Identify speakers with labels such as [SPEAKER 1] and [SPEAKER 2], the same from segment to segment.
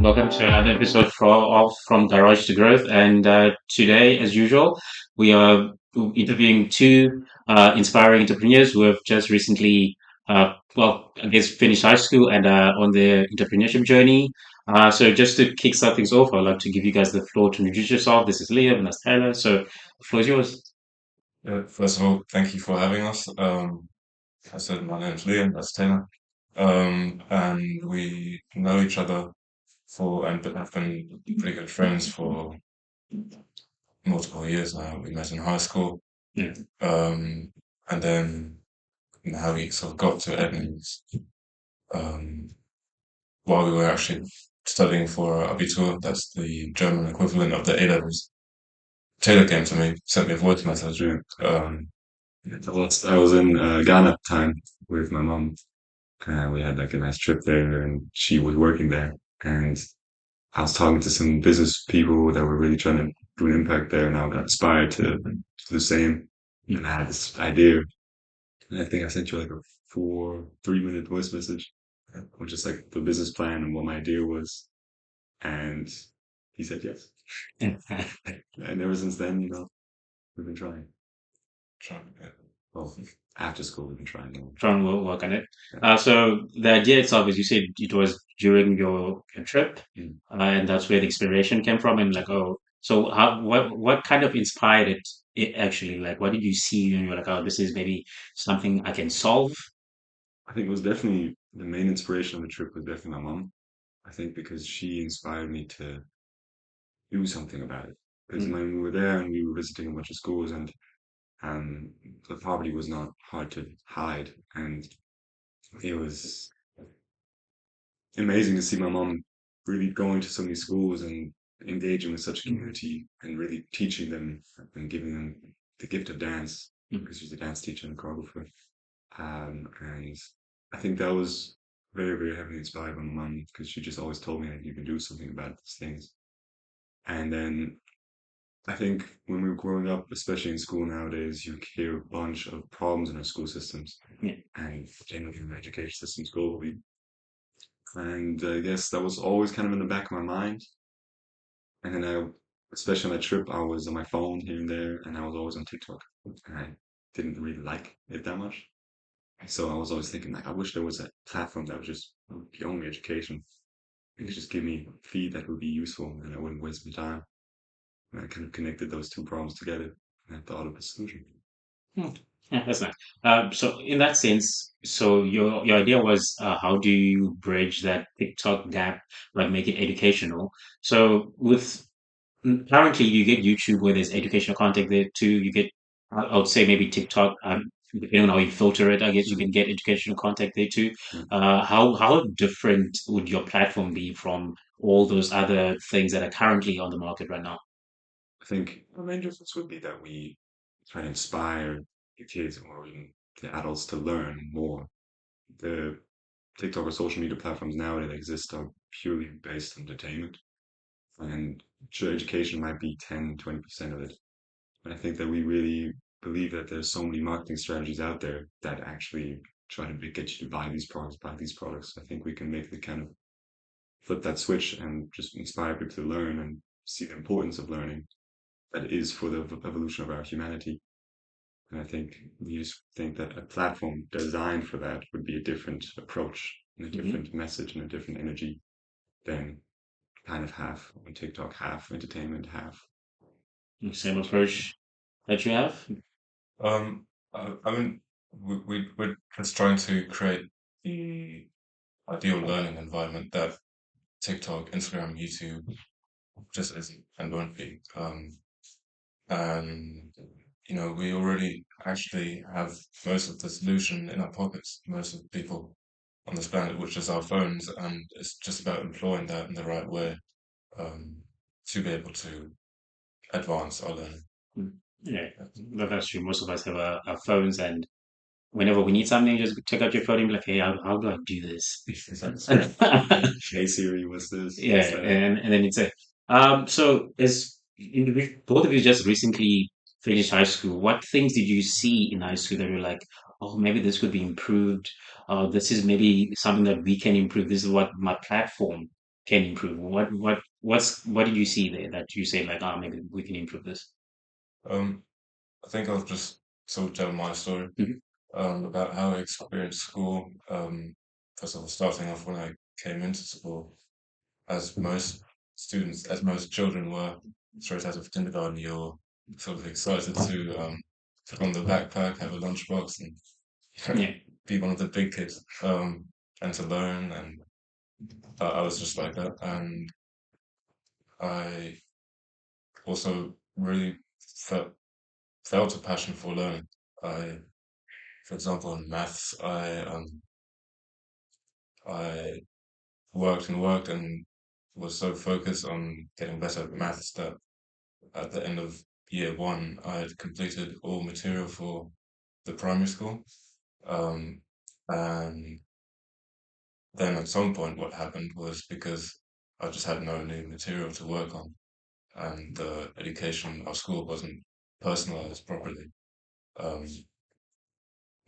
[SPEAKER 1] welcome to another episode from Garage to Growth. And today, as usual, we are interviewing two inspiring entrepreneurs who have just recently, I guess, finished high school and on their entrepreneurship journey. So, just to kick start things off, I'd like to give you guys the floor to introduce yourself. This is Liam and that's Tyler. So, the floor is yours.
[SPEAKER 2] First of all, thank you for having us. I said my name's Liam, that's Taylor. And we know each other and have been pretty good friends for multiple years now. We met in high school.
[SPEAKER 1] Yeah.
[SPEAKER 2] Um, and then how we sort of got to EDME um, while we were actually studying for Abitur, that's the German equivalent of the A levels. Taylor came to me, sent me a voice message. I was in Ghana at the time with my mom. We had like a nice trip there, and she was working there. And I was talking to some business people that were really trying to do an impact there, and I got inspired to do the same. And I had this idea, and I think I sent you like a 3 minute voice message, with just like the business plan and what my idea was. And he said yes. And ever since then, we've been trying. Trying. Well, after school, we've been trying more.
[SPEAKER 1] Try and work on it.
[SPEAKER 2] Yeah.
[SPEAKER 1] So the idea itself, as you said, it was during your trip,
[SPEAKER 2] Mm.
[SPEAKER 1] and that's where the inspiration came from. And like, oh, so what kind of inspired it actually? Like, what did you see? And you're like, oh, this is maybe something I can solve.
[SPEAKER 2] I think it was definitely the main inspiration of the trip was definitely my mom. I think because she inspired me to do something about it. Because
[SPEAKER 1] Mm,
[SPEAKER 2] when we were there and we were visiting a bunch of schools and um, the poverty was not hard to hide, and it was amazing to see my mom really going to so many schools and engaging with such a
[SPEAKER 1] mm,
[SPEAKER 2] community and really teaching them and giving them the gift of dance
[SPEAKER 1] mm,
[SPEAKER 2] because she's a dance teacher and choreographer. And I think that was very, very heavily inspired by my mom because she just always told me that you can do something about these things. And then I think when we were growing up, especially in school nowadays, you hear a bunch of problems in our school systems
[SPEAKER 1] yeah.
[SPEAKER 2] and generally in education systems globally. And I guess that was always kind of in the back of my mind. And then especially on that trip, I was on my phone here and there, and I was always on TikTok. And I didn't really like it that much. So I was always thinking, like, I wish there was a platform that was just the only education. It could just give me a feed that would be useful and I wouldn't waste my time. And I kind of connected those two problems together and I thought of a solution.
[SPEAKER 1] Hmm. Yeah, that's nice. So in that sense, so your idea was how do you bridge that TikTok gap, like make it educational? So with currently, you get YouTube where there's educational content there too. You get, I would say maybe TikTok, depending on how you filter it, I guess you
[SPEAKER 2] Mm,
[SPEAKER 1] can get educational content there too.
[SPEAKER 2] mm.
[SPEAKER 1] How different would your platform be from all those other things that are currently on the market right now?
[SPEAKER 2] I think the main difference would be that we try to inspire the kids or even the adults to learn more. The TikTok or social media platforms now that exist are purely based on entertainment. And sure, education might be 10, 20% of it. And I think that we really believe that there's so many marketing strategies out there that actually try to get you to buy these products, buy these products. I think we can make the kind of flip that switch and just inspire people to learn and see the importance of learning that is for the evolution of our humanity. And I think we just think that a platform designed for that would be a different approach and a
[SPEAKER 1] Hmm.
[SPEAKER 2] different message and a different energy than kind of half on TikTok, half entertainment, half
[SPEAKER 1] Same
[SPEAKER 2] education.
[SPEAKER 1] approach that you have.
[SPEAKER 2] Um, I mean, we're just trying to create the ideal learning environment that TikTok, Instagram, YouTube just isn't and won't be. And we already actually have most of the solution in our pockets, most of the people on this planet, which is our phones, and it's just about employing that in the right way um, to be able to advance our learning.
[SPEAKER 1] Mm. Yeah, that's true. Most of us have our phones, and whenever we need something, just take out your phone and be like, hey, how do I do this?
[SPEAKER 2] That's right. Hey Siri, what's this?
[SPEAKER 1] Yeah,
[SPEAKER 2] What's that?
[SPEAKER 1] and then it's a so as both of you just recently finished high school, what things did you see in high school that were like, oh, maybe this could be improved? This is maybe something that we can improve. This is what my platform. can improve? What did you see there that you say like, ah, maybe we can improve this?
[SPEAKER 3] Um, I think I'll just sort of tell my story
[SPEAKER 1] Mhm.
[SPEAKER 3] about how I experienced school. First of all, starting off when I came into school, as most students, as most children were, straight out of kindergarten, you're sort of excited to put on the backpack, have a lunchbox, and
[SPEAKER 1] Yeah,
[SPEAKER 3] be one of the big kids, and to learn. And I was just like that. And I also really felt a passion for learning. For example, in maths, I worked and worked and was so focused on getting better at maths that at the end of year one, I had completed all material for the primary school. Um, and then at some point, what happened was because I just had no new material to work on, and the education of school wasn't personalized properly. Um,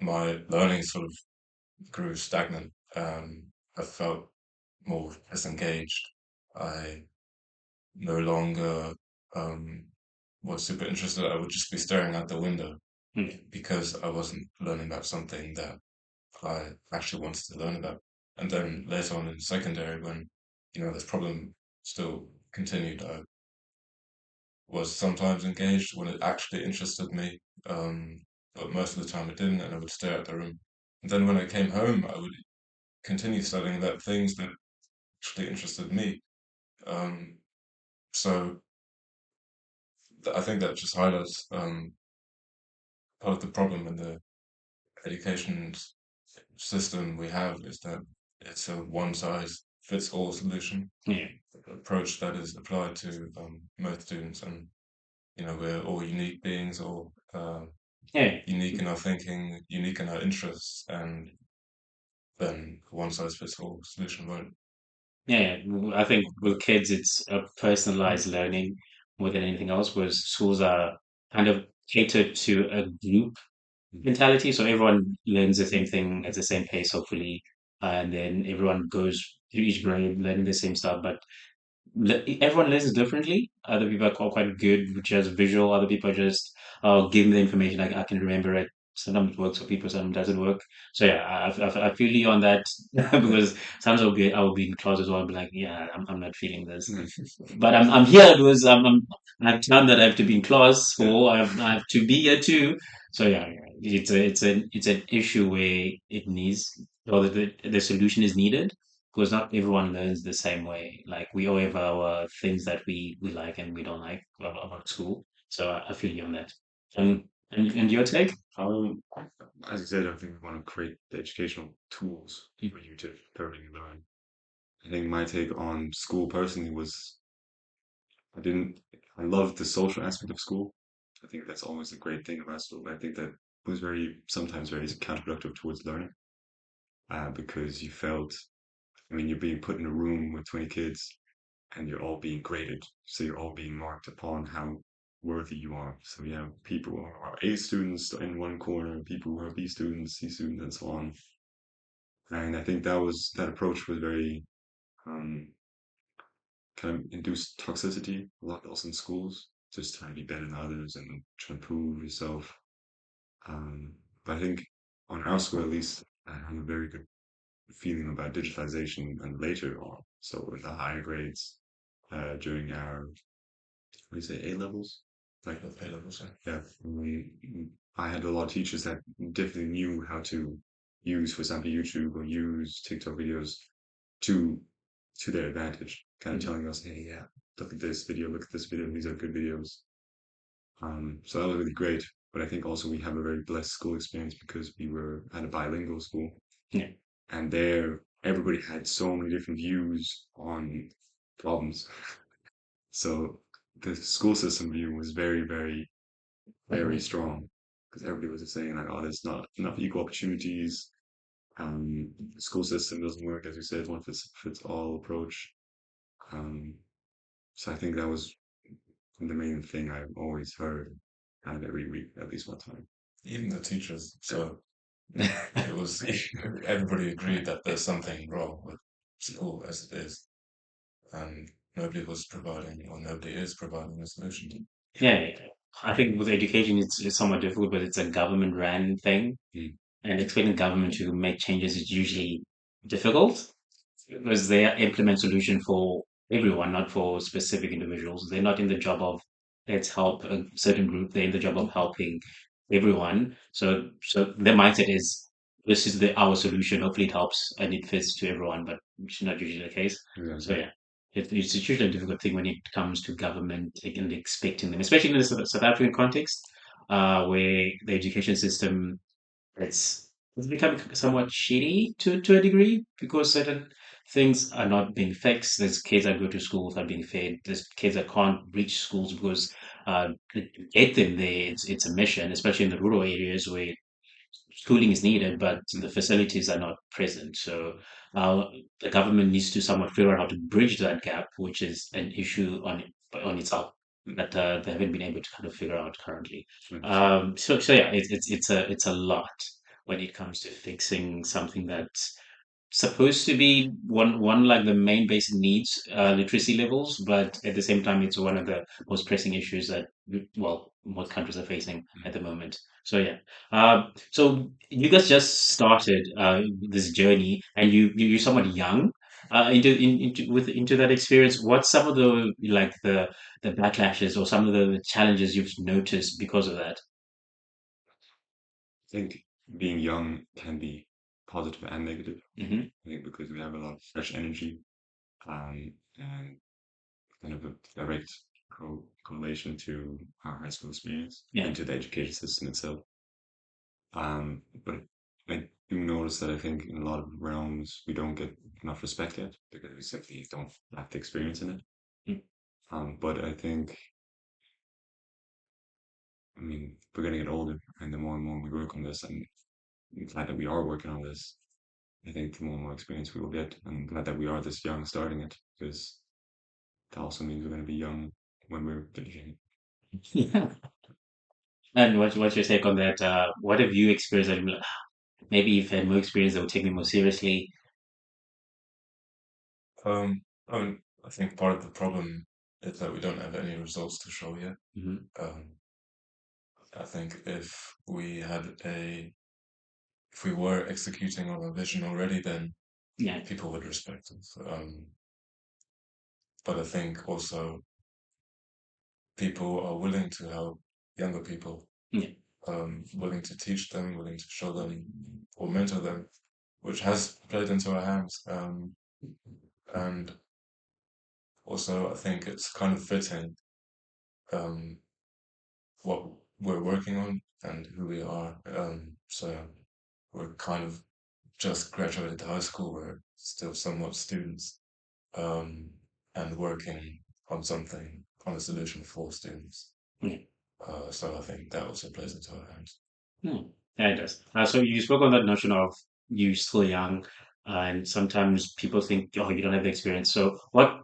[SPEAKER 3] my learning sort of grew stagnant. I felt more disengaged. I no longer was super interested. I would just be staring out the window
[SPEAKER 1] mm,
[SPEAKER 3] because I wasn't learning about something that I actually wanted to learn about. And then later on in secondary, when this problem still continued, I was sometimes engaged when it actually interested me, but most of the time it didn't, and I would stare at the room. And then when I came home, I would continue studying about things that actually interested me. Um, so I think that just highlights part of the problem in the education system we have is that it's a one size fits all solution
[SPEAKER 1] yeah,
[SPEAKER 3] approach that is applied to most students, and we're all unique beings, all
[SPEAKER 1] yeah.
[SPEAKER 3] unique in our thinking, unique in our interests, and then one size fits all solution won't.
[SPEAKER 1] Yeah, I think with kids, it's a personalized learning more than anything else, whereas schools are kind of catered to a group mentality. So everyone learns the same thing at the same pace, hopefully, and then everyone goes through each grade learning the same stuff. But everyone learns differently. Other people are quite good with just visual. Other people are just give me the information. I can remember it. Sometimes it works for people, sometimes it doesn't work. So yeah, I feel you on that because sometimes I'll be in class as well and be like, yeah, I'm not feeling this.
[SPEAKER 2] Mm.
[SPEAKER 1] But I'm here because I have time that I have to be in class
[SPEAKER 2] Yeah.
[SPEAKER 1] for. I have to be here too. So yeah, yeah, it's an issue where it needs or the solution is needed because not everyone learns the same way. Like we all have our things that we like and we don't like about school. So I feel you on that. And your take?
[SPEAKER 2] Um, as you said, I think we want to create the educational tools for you to thoroughly learn. I think my take on school personally was I didn't, I loved the social aspect of school. I think that's always a great thing about school. I think that was sometimes very counterproductive towards learning, because you felt, I mean, you're being put in a room with 20 kids and you're all being graded. So you're all being marked upon how worthy you are. So you have people who are A students in one corner, people who are B students, C students, and so on. And I think that approach was very, um, kind of induced toxicity a lot else in schools, just trying to be better than others and trying to prove yourself. But I think on our school, at least, I have a very good feeling about digitalization and later on. So in the higher grades, during our, what do you say, A levels? Like,
[SPEAKER 3] A levels,
[SPEAKER 2] yeah, I had a lot of teachers that definitely knew how to use, for example, YouTube or use TikTok videos to to their advantage, kind of
[SPEAKER 1] Mm.
[SPEAKER 2] telling us, hey, yeah, look at this video, these are good videos. So that was really great. But I think also we have a very blessed school experience because we were at a bilingual school,
[SPEAKER 1] Yeah,
[SPEAKER 2] and there everybody had so many different views on problems. So the school system view was very, very, very strong because everybody was just saying like, oh, there's not enough equal opportunities. The school system doesn't work, as you said, one fits all approach. Um, so I think that was the main thing I've always heard kind of every week, at least one time.
[SPEAKER 3] even the teachers.
[SPEAKER 2] Yeah.
[SPEAKER 3] So it was everybody agreed that there's something wrong with school as it is. and nobody was providing, or nobody is providing a solution.
[SPEAKER 1] Yeah, I think with education, it's somewhat difficult, but it's a government ran thing,
[SPEAKER 2] Mm.
[SPEAKER 1] and expecting government to make changes is usually difficult because they implement solution for everyone, not for specific individuals. They're not in the job of let's help a certain group. They're in the job of helping everyone. So their mindset is this is the our solution. Hopefully it helps and it fits to everyone, but which is not usually the case. So
[SPEAKER 2] Exactly.
[SPEAKER 1] yeah. It's usually a difficult thing when it comes to government and expecting them, especially in the South African context, where the education system it's become somewhat shitty to a degree because certain things are not being fixed. There's kids that go to schools are being fed. There's kids that can't reach schools because to get them there it's a mission, especially in the rural areas where schooling is needed, but the facilities are not present. So uh, the government needs to somewhat figure out how to bridge that gap, which is an issue on itself that they haven't been able to kind of figure out currently.
[SPEAKER 2] 100%.
[SPEAKER 1] So yeah, it's a lot when it comes to fixing something that's supposed to be one like the main basic needs, literacy levels, but at the same time, it's one of the most pressing issues that well most countries are facing at the moment. So yeah, so you guys just started this journey, and you're somewhat young. Into that experience, what's some of the like the backlashes or some of the challenges you've noticed because of that?
[SPEAKER 2] I think being young can be positive and negative.
[SPEAKER 1] Hmm.
[SPEAKER 2] I think because we have a lot of fresh energy, and kind of a direct correlation to our high school experience
[SPEAKER 1] Yeah,
[SPEAKER 2] and to the education system itself. But I do notice that I think in a lot of realms we don't get enough respect yet because we simply don't have the experience in it.
[SPEAKER 1] mm,
[SPEAKER 2] But I think, I mean, we're going to get older, and the more and more we work on this, and I'm glad that we are working on this. I think the more and more experience we will get, and I'm glad that we are this young starting it because that also means we're going to be young when we're finishing
[SPEAKER 1] yeah. And what's your take on that? What have you experienced? That maybe you've had more experience that would take me more seriously.
[SPEAKER 3] I mean, I think part of the problem is that we don't have any results to show yet.
[SPEAKER 1] Hmm.
[SPEAKER 3] Um, I think if we were executing on a vision already, then
[SPEAKER 1] Yeah,
[SPEAKER 3] people would respect us. But I think also people are willing to help younger people,
[SPEAKER 1] yeah,
[SPEAKER 3] willing to teach them, willing to show them or mentor them, which has played into our hands. And also, I think it's kind of fitting um, what we're working on and who we are. So we're kind of just graduated high school. We're still somewhat students, um, and working on something, on a solution for students.
[SPEAKER 1] yeah.
[SPEAKER 3] So I think that also plays into our hands.
[SPEAKER 1] Hmm. Yeah, it does. So you spoke on that notion of you still young, and sometimes people think, oh, you don't have the experience. So what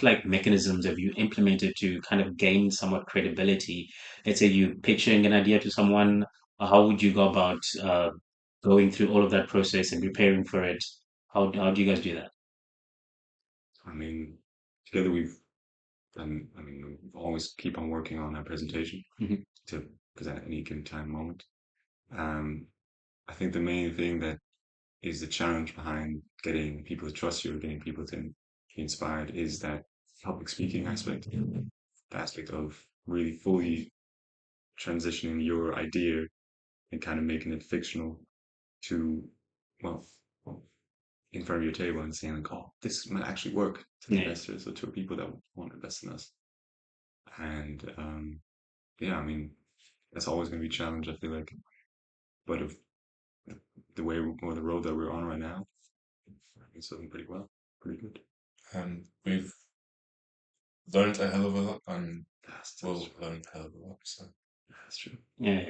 [SPEAKER 1] like mechanisms have you implemented to kind of gain somewhat credibility? Let's say you pitching an idea to someone, how would you go about going through all of that process and preparing for it? How do you guys do that?
[SPEAKER 2] I mean, together we've done, I mean, we always keep on working on our presentation
[SPEAKER 1] Hmm.
[SPEAKER 2] to present at any given time moment. Um, I think the main thing that is the challenge behind getting people to trust you or getting people to be inspired is that public speaking aspect, the aspect of really fully transitioning your idea and kind of making it fictional to, well, in front of your table and saying like, oh, this might actually work to the
[SPEAKER 1] Yeah.
[SPEAKER 2] investors or to people that want to invest in us. And yeah, I mean, that's always going to be a challenge, I feel like. But if the way or the road that we're on right now, it's doing pretty well, pretty good.
[SPEAKER 3] And we've learned a hell of a lot, and
[SPEAKER 2] That's
[SPEAKER 3] will
[SPEAKER 2] true.
[SPEAKER 3] learn a hell of a lot. So
[SPEAKER 2] That's true.
[SPEAKER 1] Yeah.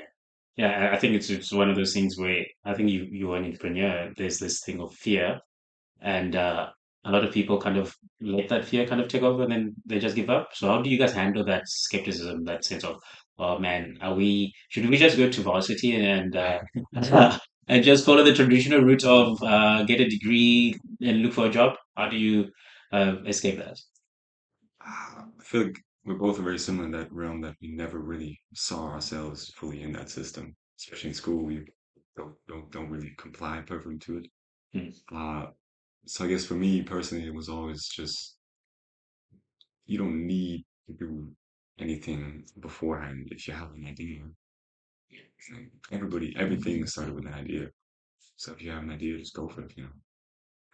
[SPEAKER 1] Yeah, I think it's one of those things where I think you're an entrepreneur. There's this thing of fear, and a lot of people kind of let that fear kind of take over, and then they just give up. So how do you guys handle that skepticism, that sense of, oh man, are we should we just go to varsity and and just follow the traditional route of get a degree and look for a job? How do you escape that?
[SPEAKER 2] I feel like we're both very similar in that realm that we never really saw ourselves fully in that system. Especially in school, we don't really comply perfectly to it.
[SPEAKER 1] Hmm.
[SPEAKER 2] Uh, so I guess for me personally, it was always just you don't need to do anything beforehand if you have an idea. Everything started with an idea. So if you have an idea, just go for it.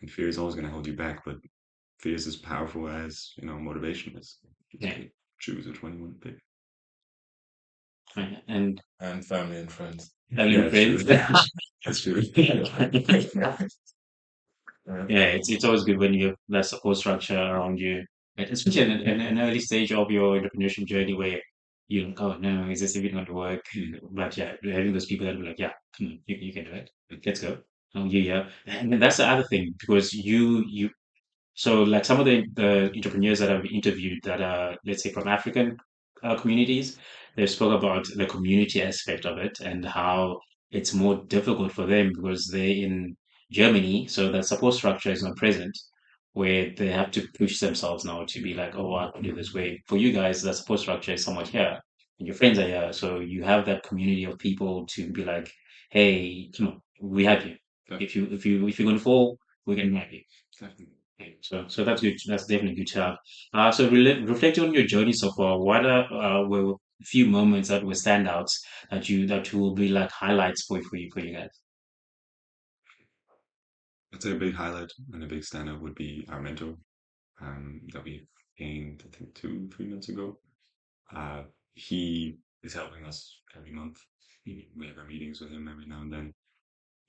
[SPEAKER 2] And fear is always going to hold you back, but fear is as powerful as motivation is.
[SPEAKER 1] Yeah.
[SPEAKER 2] Choose which one you want to pick.
[SPEAKER 1] Right. And
[SPEAKER 3] And family and friends.
[SPEAKER 1] family
[SPEAKER 2] Yeah,
[SPEAKER 1] and
[SPEAKER 2] it's true.
[SPEAKER 1] friends.
[SPEAKER 2] That's true.
[SPEAKER 3] Yeah.
[SPEAKER 1] Yeah, it's always good when you have that support structure around you, and especially in an early stage of your entrepreneurship journey where you're like, oh no, is this even going to work? But yeah, having those people that will like, yeah, come on, you can do it. Let's go. Oh yeah, yeah. And then that's the other thing because you so, like some of the entrepreneurs that I've interviewed that are, let's say, from African communities, they spoke about the community aspect of it and how it's more difficult for them because they're in Germany, so the support structure is not present, where they have to push themselves now to be like, oh, I can do this way. For you guys, the support structure is somewhat here, and your friends are here, so you have that community of people to be like, hey, come on, we have you.
[SPEAKER 2] Yeah,
[SPEAKER 1] If you're going to fall, we can have you.
[SPEAKER 2] definitely.
[SPEAKER 1] Okay, so that's good. That's definitely good to have. So reflecting on your journey so far, what were a few moments that were standouts that you will be like highlights for you guys?
[SPEAKER 2] I'd say a big highlight and a big standout would be our mentor that we gained, I think, 3 months ago. Uh, he is helping us every month. We have our meetings with him every now and then,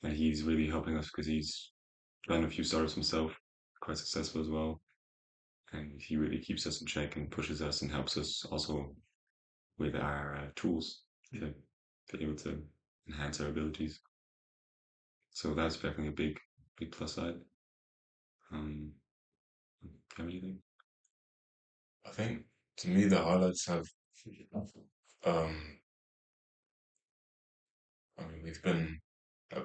[SPEAKER 2] and he's really helping us because he's run a few startups himself, quite successful as well. And he really keeps us in check and pushes us and helps us also with our tools to be able to enhance our abilities. So that's definitely a big plus side. Um, have anything?
[SPEAKER 3] I think to me the highlights have um I mean we've been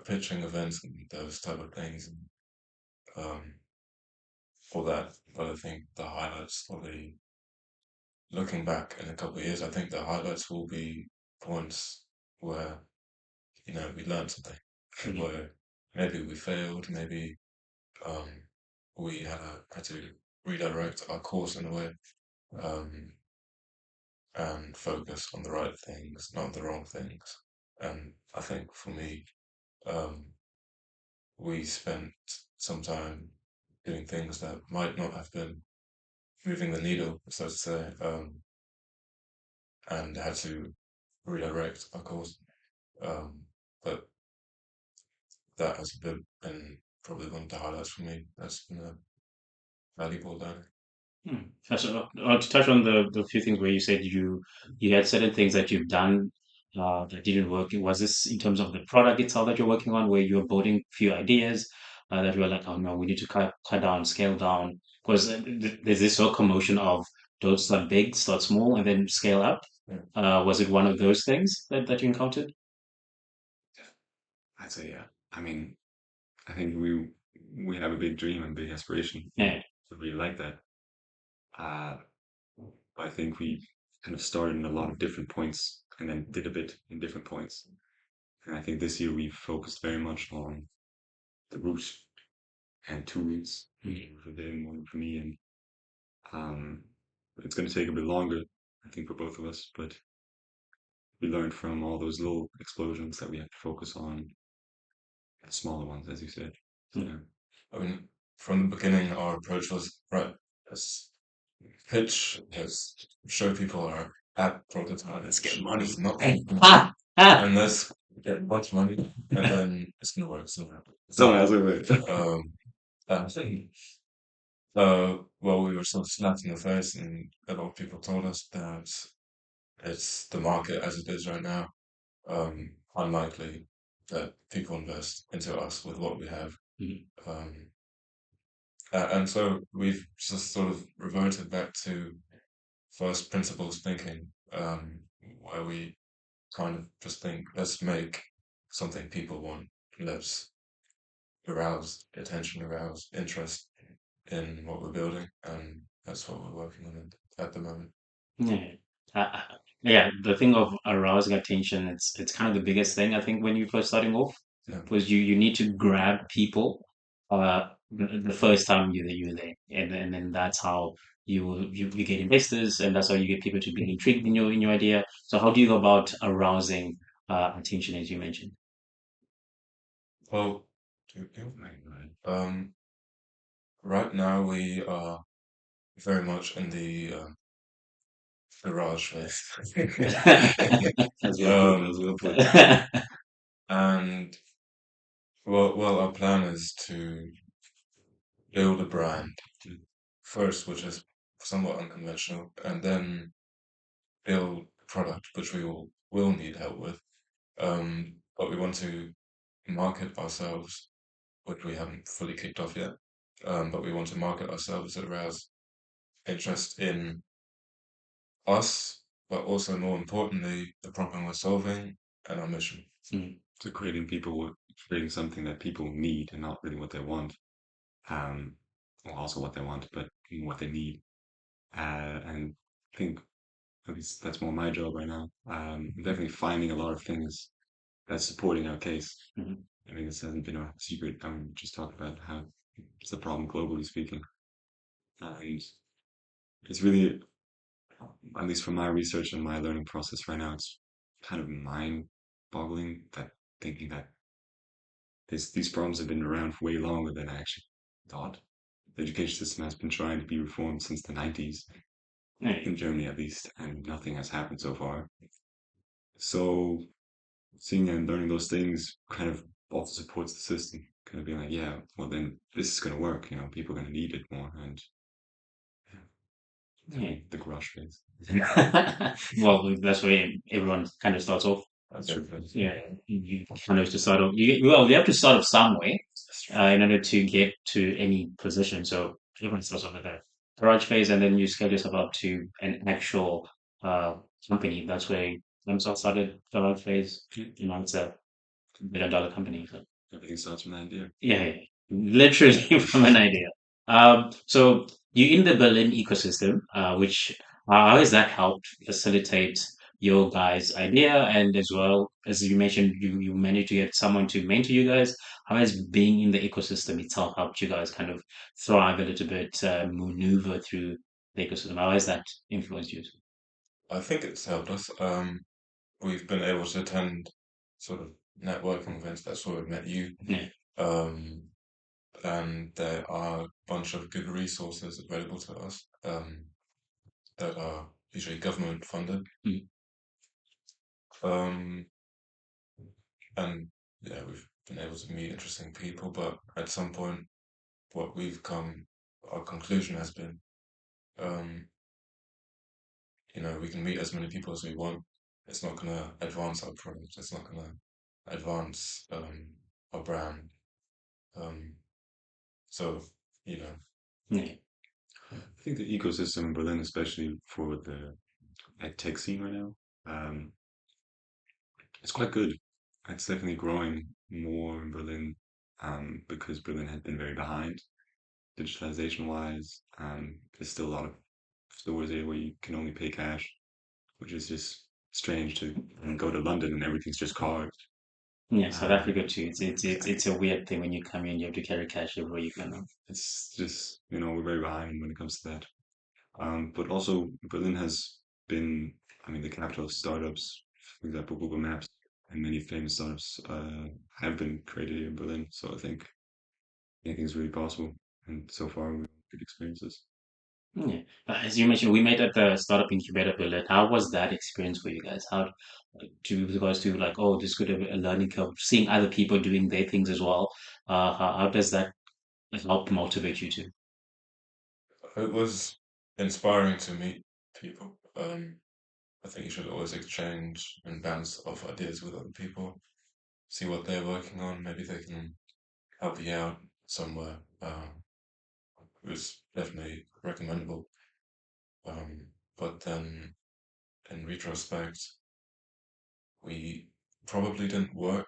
[SPEAKER 3] pitching events and those type of things and for that. But I think the highlights will be looking back in a couple of years, I think the highlights will be points where, we learned something. Where maybe we failed, maybe um we had to redirect our course in a way, um and focus on the right things, not the wrong things. And I think for me, um, we spent some time doing things that might not have been moving the needle, so to say, and had to redirect our course. Um, but that has been probably one of the highlights for me. That's been a valuable learning.
[SPEAKER 1] So, to touch on the few things where you said you had certain things that you've done that didn't work. Was this in terms of the product itself that you're working on, where you're building a few ideas that you were like, oh no, we need to cut down, scale down, because there's this whole commotion of don't start big, start small, and then scale up.
[SPEAKER 3] Yeah.
[SPEAKER 1] Was it one of those things that you encountered?
[SPEAKER 2] I'd say yeah. I mean, I think we have a big dream and big aspiration.
[SPEAKER 1] Yeah.
[SPEAKER 2] We really like that. Uh, I think we kind of started in a lot of different points and then did a bit in different points. And I think this year we've focused very much on the root and tools for them, one for me, and um, it's going to take a bit longer, I think, for both of us. But we learned from all those little explosions that we have to focus on the smaller ones, as you said. So,
[SPEAKER 1] Mm.
[SPEAKER 2] yeah.
[SPEAKER 3] I mean, from the beginning, our approach was right. Let's pitch, let's show people our app prototype, let's get money, not
[SPEAKER 1] Ah, ah.
[SPEAKER 3] and let's get much money, and then it's gonna work somehow.
[SPEAKER 2] Someone else will wait.
[SPEAKER 3] Um, I think, well, we were sort of slapped in the face, and a lot of people told us that it's the market as it is right now. Unlikely that people invest into us with what we have.
[SPEAKER 1] Mhm.
[SPEAKER 3] Um, and so we've just sort of reverted back to first principles thinking, where we kind of just think, let's make something people want. Let's arouse attention, arouse interest in what we're building, and that's what we're working on at the moment.
[SPEAKER 1] Yeah. Yeah, the thing of arousing attention, it's kind of the biggest thing I think when you're first starting off,
[SPEAKER 3] Yeah.
[SPEAKER 1] because you need to grab people the first time you're there. And then that's how you get investors, and that's how you get people to be intrigued in your idea. So how do you go about arousing attention as you mentioned?
[SPEAKER 3] Well, um, right now we are very much in the garage phase.
[SPEAKER 2] As well put, as
[SPEAKER 3] Um,
[SPEAKER 2] well put.
[SPEAKER 3] and well, our plan is to build a brand first, which is somewhat unconventional, and then build a product which we will need help with. But we want to market ourselves, which we haven't fully kicked off yet. But we want to market ourselves to arouse interest in us, but also more importantly, the problem we're solving and our mission.
[SPEAKER 1] Mm.
[SPEAKER 2] So creating something that people need and not really what they want. Um, well, also what they want, but what they need. And I think at least that's more my job right now. Definitely finding a lot of things that's supporting our case.
[SPEAKER 1] Mhm.
[SPEAKER 2] I mean, this hasn't been a secret. Just talked about how it's a problem globally speaking. And it's really, at least from my research and my learning process right now, it's kind of mind-boggling that thinking that these problems have been around for way longer than I actually thought. The education system has been trying to be reformed since the 90s,
[SPEAKER 1] Yeah.
[SPEAKER 2] in Germany at least, and nothing has happened so far. So seeing and learning those things kind of also supports the system. Kind of being like, yeah, well then this is going to work. People are going to need it more, and
[SPEAKER 1] Yeah.
[SPEAKER 2] the garage phase.
[SPEAKER 1] Well, that's where everyone kind of starts off.
[SPEAKER 3] That's
[SPEAKER 2] Sure.
[SPEAKER 3] true.
[SPEAKER 1] Yeah, you kind of have to start off. Well, you have to start off somewhere in order to get to any position. So everyone starts off at the garage phase, and then you scale yourself up to an actual uh, company. That's where themselves started garage phase. It's a $1 billion company. So.
[SPEAKER 2] Everything starts from the idea.
[SPEAKER 1] Yeah, yeah, literally from an idea. So you're in the Berlin ecosystem, which how has that helped facilitate your guys' idea? And as well as you mentioned, you managed to get someone to mentor you guys. How has being in the ecosystem itself helped you guys kind of thrive a little bit, maneuver through the ecosystem? How has that influenced you?
[SPEAKER 3] I think it's helped us. We've been able to attend sort of networking events. That's where we met you.
[SPEAKER 1] Yeah,
[SPEAKER 3] Um, and there are a bunch of good resources available to us that are usually government funded.
[SPEAKER 1] mm,
[SPEAKER 3] Um, and yeah, we've been able to meet interesting people, but at some point, what our conclusion has been, um, we can meet as many people as we want. It's not going to advance our product. It's not going to advance our brand. Um, so, you know,
[SPEAKER 1] yeah,
[SPEAKER 2] I think the ecosystem in Berlin, especially for the ed tech scene right now, um, it's quite good. It's definitely growing more in Berlin because Berlin had been very behind digitalization wise. There's still a lot of stores there where you can only pay cash, which is just strange to go to London and everything's just cards.
[SPEAKER 1] yeah. South
[SPEAKER 2] Um,
[SPEAKER 1] Africa too. It's a weird thing when you come in, you have to carry cash everywhere you go.
[SPEAKER 2] it's just, we're very behind when it comes to that. But also, Berlin has been, I mean, the capital of startups. For example, Google Maps and many famous startups have been created here in Berlin. So I think anything's really possible. And so far, we've had good experiences.
[SPEAKER 1] Yeah. As you mentioned, we met at the startup incubator pilot. How was that experience for you guys? How do you guys do like, oh, this could have a learning curve, seeing other people doing their things as well? How does that help motivate you to?
[SPEAKER 3] it was inspiring to meet people. I think you should always exchange and bounce off ideas with other people, see what they're working on. Maybe they can help you out somewhere. It was definitely recommendable. But then in retrospect, we probably didn't work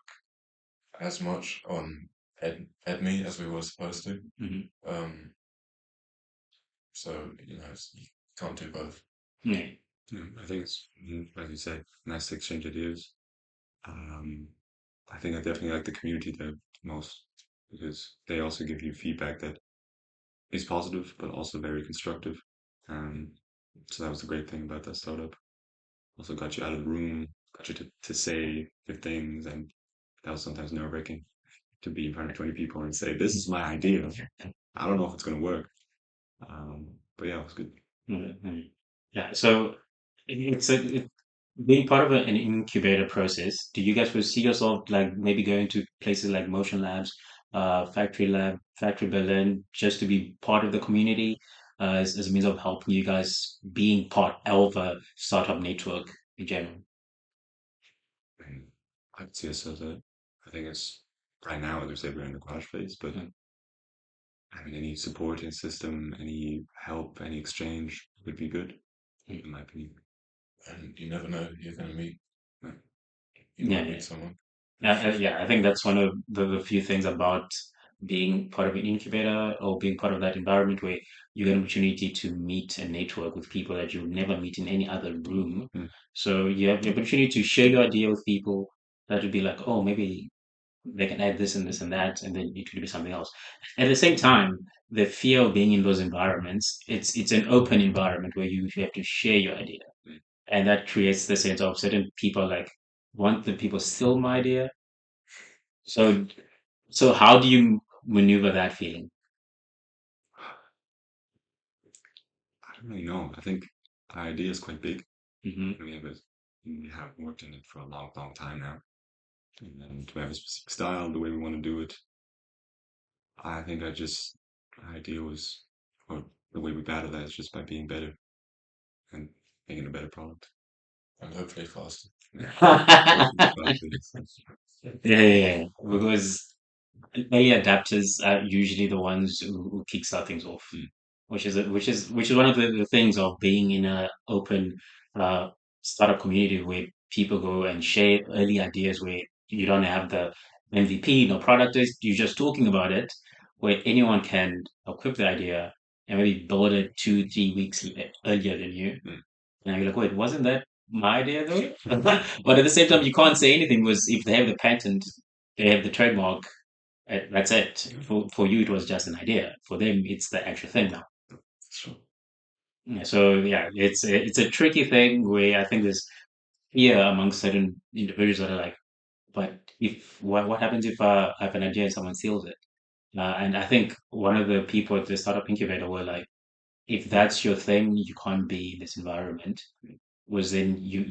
[SPEAKER 3] as much on EDME as we were supposed to.
[SPEAKER 1] Hmm.
[SPEAKER 3] Um, So you can't do both.
[SPEAKER 1] Yeah.
[SPEAKER 2] Yeah, I think it's, like you say, nice to exchange ideas. Um, I think I definitely like the community the most because they also give you feedback that is positive, but also very constructive. Um, so that was the great thing about that startup. Also got you out of the room, got you to say good things, and that was sometimes nerve-wracking to be in front of 20 people and say, "This is my idea. I don't know if it's going to work." But yeah, it was good.
[SPEAKER 1] Mhm. Yeah. So it's being part of an incubator process. Do you guys foresee yourself like maybe going to places like Motion Labs, Factory Lab, Factory Berlin, just to be part of the community, as a means of helping you guys being part of a startup network in general?
[SPEAKER 2] And I could see us as a, I think it's right now, as we say, we're in the crash phase, but
[SPEAKER 1] Mm,
[SPEAKER 2] I mean, any supporting system, any help, any exchange would be good,
[SPEAKER 1] mm.
[SPEAKER 2] in my opinion.
[SPEAKER 3] And you never know who you're going to meet.
[SPEAKER 2] Yeah.
[SPEAKER 3] You
[SPEAKER 1] Yeah,
[SPEAKER 3] might
[SPEAKER 1] yeah.
[SPEAKER 3] meet someone.
[SPEAKER 1] Yeah, I think that's one of the few things about being part of an incubator or being part of that environment where you get an opportunity to meet and network with people that you would never meet in any other room.
[SPEAKER 2] Mm.
[SPEAKER 1] So you have the opportunity to share your idea with people that would be like, oh, maybe they can add this and that, and then it could be something else. At the same time, the fear of being in those environments, it's an open environment where you have to share your idea. And that creates the sense of certain people like want the people steal my idea, so, so how do you maneuver that feeling?
[SPEAKER 2] I don't really know. I think our idea is quite big.
[SPEAKER 1] Hmm.
[SPEAKER 2] We have worked in it for a long, long time now. And then to have a specific style, the way we want to do it, I think our idea was, or the way we battle that is just by being better and making a better product.
[SPEAKER 3] And hopefully faster.
[SPEAKER 2] Yeah. Hopefully,
[SPEAKER 1] Yeah,
[SPEAKER 2] faster.
[SPEAKER 1] yeah, yeah. Because early adapters are usually the ones who kickstart things off,
[SPEAKER 2] Mm.
[SPEAKER 1] which is one of the things of being in a open uh, startup community where people go and share early ideas where you don't have the MVP, no product is, you're just talking about it, where anyone can equip the idea and maybe build it 2, 3 weeks earlier than you.
[SPEAKER 2] Mm.
[SPEAKER 1] And you're like, wait, wasn't that my idea though? But at the same time, you can't say anything because if they have the patent, they have the trademark, that's it. For you, it was just an idea. For them, it's the actual thing now.
[SPEAKER 2] Sure.
[SPEAKER 1] Yeah, so yeah, it's a tricky thing where I think there's fear among certain individuals that are like, but if what happens if I have an idea and someone steals it? And I think one of the people at the startup incubator were like, if that's your thing, you can't be in this environment. Was then you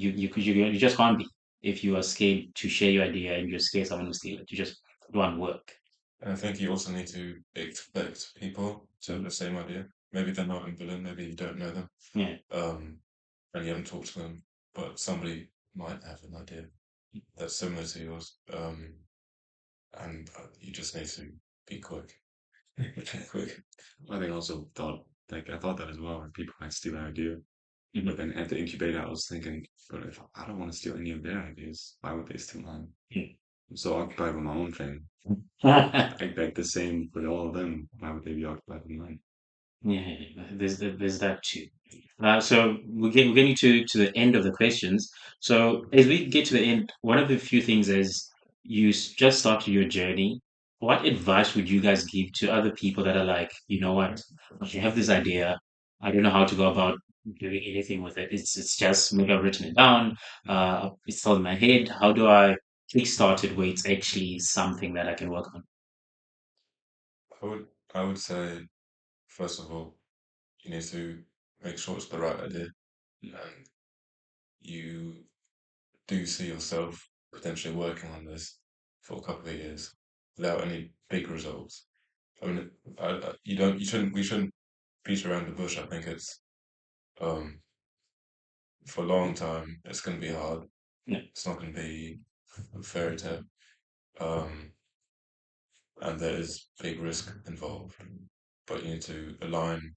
[SPEAKER 1] just can't be if you are scared to share your idea and you're scared someone will steal it. You just don't work.
[SPEAKER 3] And I think you also need to expect people to have the same idea. Maybe they're not in Berlin, maybe you don't know them,
[SPEAKER 1] Yeah.
[SPEAKER 3] um, and you haven't talked to them, but somebody might have an idea that's similar to yours, and you just need to be quick. Quick.
[SPEAKER 2] I think I also thought, like, I thought that as well, and people might steal our idea. But
[SPEAKER 1] Mhm.
[SPEAKER 2] then at the incubator, I was thinking, but if I don't want to steal any of their ideas, why would they steal mine? I'm so occupied with my own thing.
[SPEAKER 1] Yeah.
[SPEAKER 2] I bet the same for all of them. Why would they be occupied with mine?
[SPEAKER 1] Yeah, there's that too. So we're getting to the end of the questions. So as we get to the end, one of the few things is just started your journey. What advice would you guys give to other people that are like, you know what, I have this idea. I don't know how to go about doing anything with it. It's just maybe I've written it down. It's still in my head. How do I kickstart it where it's actually something that I can work on?
[SPEAKER 3] I would I would say first of all, you need to make sure it's the right idea, and you do see yourself potentially working on this for a couple of years without any big results. I mean, we shouldn't beat around the bush. I think it's um for a long time. It's going to be hard.
[SPEAKER 1] Yeah.
[SPEAKER 3] It's not going to be a fairy tale. Um, and there is big risk involved. But you need to align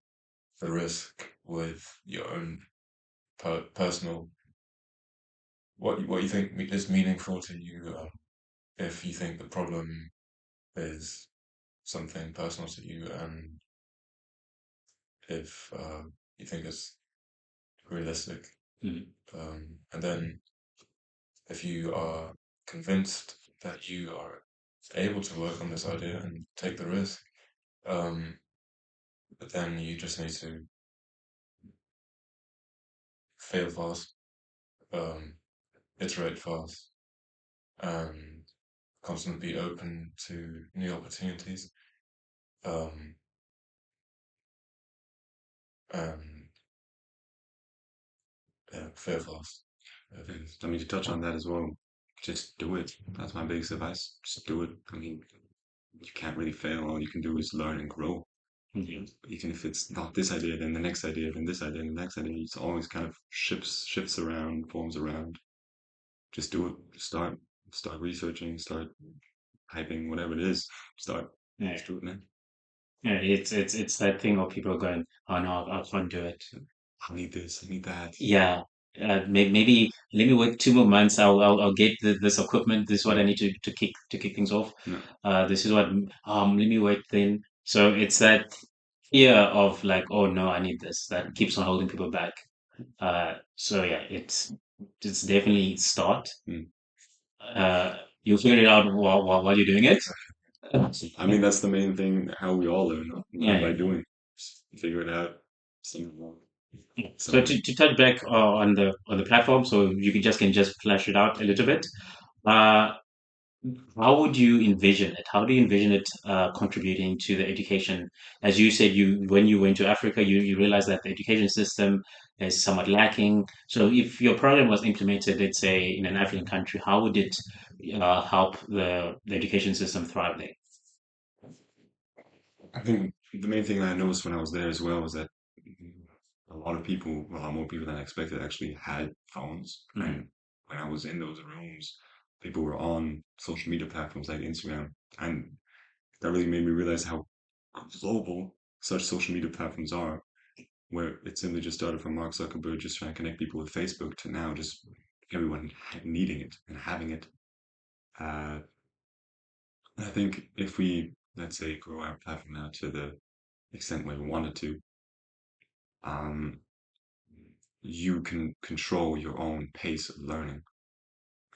[SPEAKER 3] the risk with your own personal what you think is meaningful to you. If you think the problem is something personal to you and if you think it's realistic.
[SPEAKER 1] Mm.
[SPEAKER 3] And then if you are convinced that you are able to work on this idea and take the risk, um, but then you just need to fail fast, um, iterate fast, and constantly be open to new opportunities, um, and yeah, fail fast. Yeah.
[SPEAKER 2] I mean, to touch on that as well, just do it. That's my biggest advice. Just do it. I mean, you can't really fail. All you can do is learn and grow.
[SPEAKER 1] Mhm.
[SPEAKER 2] Even if it's not this idea, then the next idea, then this idea, then the next idea. It's always kind of shifts around, forms around. Just do it. Start researching. Start typing, whatever it is. Start.
[SPEAKER 1] Yeah,
[SPEAKER 2] Just do it, man.
[SPEAKER 1] yeah. It's that thing of people going, "Oh no, I can't do it."
[SPEAKER 2] I need this. I need that.
[SPEAKER 1] Yeah, maybe let me wait 2 more months. I'll get this equipment. This is what I
[SPEAKER 2] Mm,
[SPEAKER 1] need to kick things off.
[SPEAKER 2] no.
[SPEAKER 1] This is what let me wait then. So it's that fear of like, oh no, I need this that keeps on holding people back. So yeah, it's definitely start.
[SPEAKER 2] Mm.
[SPEAKER 1] You'll figure it out while you're doing it.
[SPEAKER 2] I mean, that's the main thing. How we all
[SPEAKER 1] Yeah,
[SPEAKER 2] learn by
[SPEAKER 1] yeah.
[SPEAKER 2] doing. Just figure it out.
[SPEAKER 1] So
[SPEAKER 2] Somewhere.
[SPEAKER 1] to touch back on the platform, so you can just flesh it out a little bit. Uh, how would you envision it? How do you envision it contributing to the education? As you said, you when you went to Africa, you realized that the education system is somewhat lacking. So if your program was implemented, let's say in an African country, how would it help the education system thrive there?
[SPEAKER 2] I think the main thing I noticed when I was there as well was that a lot of people, well, a lot more people than I expected, actually had phones.
[SPEAKER 1] Mm.
[SPEAKER 2] And when I was in those rooms, people were on social media platforms like Instagram, and that really made me realize how global such social media platforms are. Where it simply just started from Mark Zuckerberg just trying to connect people with Facebook to now just everyone needing it and having it. Uh, I think if we, let's say, grow our platform now to the extent where we wanted to, um, you can control your own pace of learning.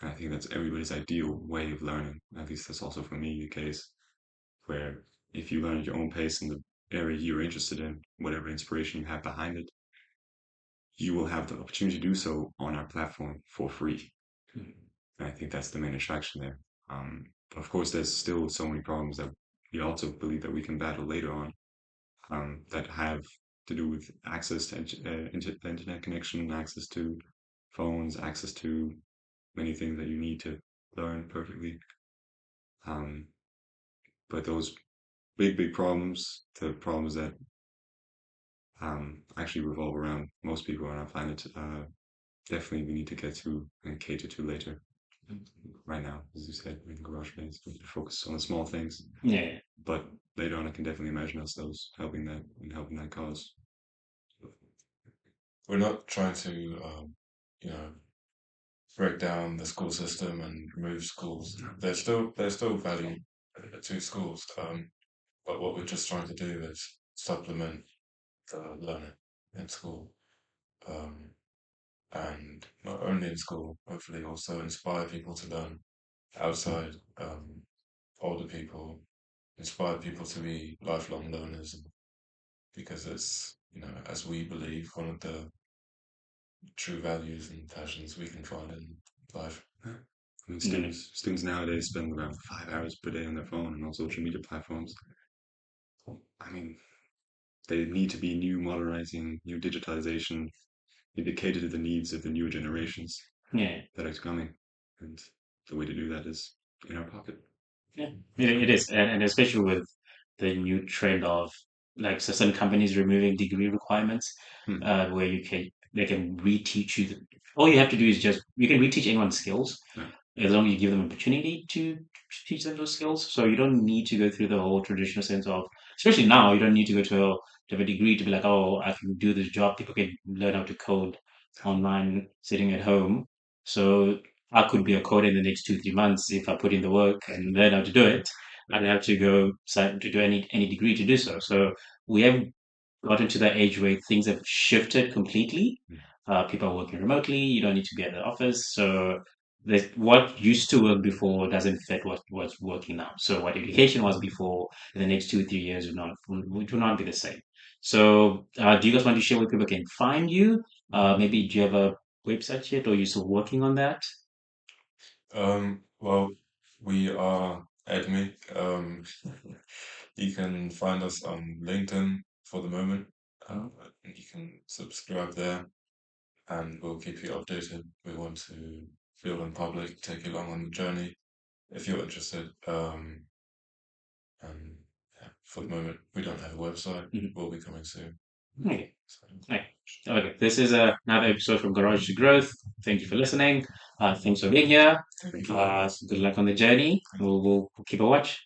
[SPEAKER 2] And I think that's everybody's ideal way of learning. At least that's also for me the case, where if you learn at your own pace in the area you're interested in, whatever inspiration you have behind it, you will have the opportunity to do so on our platform for free. And I think that's the main attraction there. Of course, there's still so many problems that we also believe that we can battle later on, that have to do with access to internet connection, access to phones, access to many things that you need to learn perfectly. Um, but those big problems, the problems that actually revolve around most people on our planet, definitely we need to get to and cater to later. Right now, as you said, in garage bands, we need to focus on the small things.
[SPEAKER 1] Yeah,
[SPEAKER 2] But later on, I can definitely imagine ourselves helping that cause.
[SPEAKER 3] We're not trying to, you know, break down the school system and remove schools. There's still value to schools, but what we're just trying to do is supplement the learning in school, um, and not only in school, hopefully also inspire people to learn outside, older people, inspire people to be lifelong learners, because it's, as we believe, one of the true values and passions we can find in life.
[SPEAKER 2] Yeah. I mean,
[SPEAKER 1] yeah,
[SPEAKER 2] students nowadays spend around 5 hours per day on their phone and on social media platforms. I mean, they need to be new modernizing, new digitalization, indicated to the needs of the newer generations
[SPEAKER 1] yeah.
[SPEAKER 2] that are coming. And the way to do that is in our pocket.
[SPEAKER 1] Yeah, it is, and especially with the new trend of like so some companies removing degree requirements,
[SPEAKER 2] Hmm.
[SPEAKER 1] where they can reteach you. All you have to do is just you can reteach anyone skills
[SPEAKER 2] Yeah.
[SPEAKER 1] as long as you give them opportunity to teach them those skills. So you don't need to go through the whole traditional sense of, especially now, you don't need to go to have a degree to be like, oh, I can do this job. People can learn how to code online, sitting at home. So I could be a coder in the next 2, 3 months if I put in the work and learn how to do it. I don't have to go to do any degree to do so. So we have got into that age where things have shifted completely.
[SPEAKER 2] Mm.
[SPEAKER 1] People are working remotely. You don't need to be at the office. So what used to work before doesn't fit what's working now. So what education was before in the next 2 or 3 years would not be the same. So do you guys want to share where people can find you? Maybe do you have a website yet, or are you still working on that?
[SPEAKER 3] Well, we are EDME. You can find us on LinkedIn for the moment. And you can subscribe there, and we'll keep you updated. We want to feel in public, take you along on the journey if you're interested. And yeah, for the moment, we don't have a website.
[SPEAKER 1] Mhm.
[SPEAKER 3] We'll be coming soon.
[SPEAKER 1] Okay.
[SPEAKER 3] So,
[SPEAKER 1] Right. Okay. This is another episode from Garage to Growth. Thank you for listening. Thanks for being here.
[SPEAKER 3] thank you.
[SPEAKER 1] Good luck on the journey.
[SPEAKER 3] Thank you.
[SPEAKER 1] We'll keep a watch.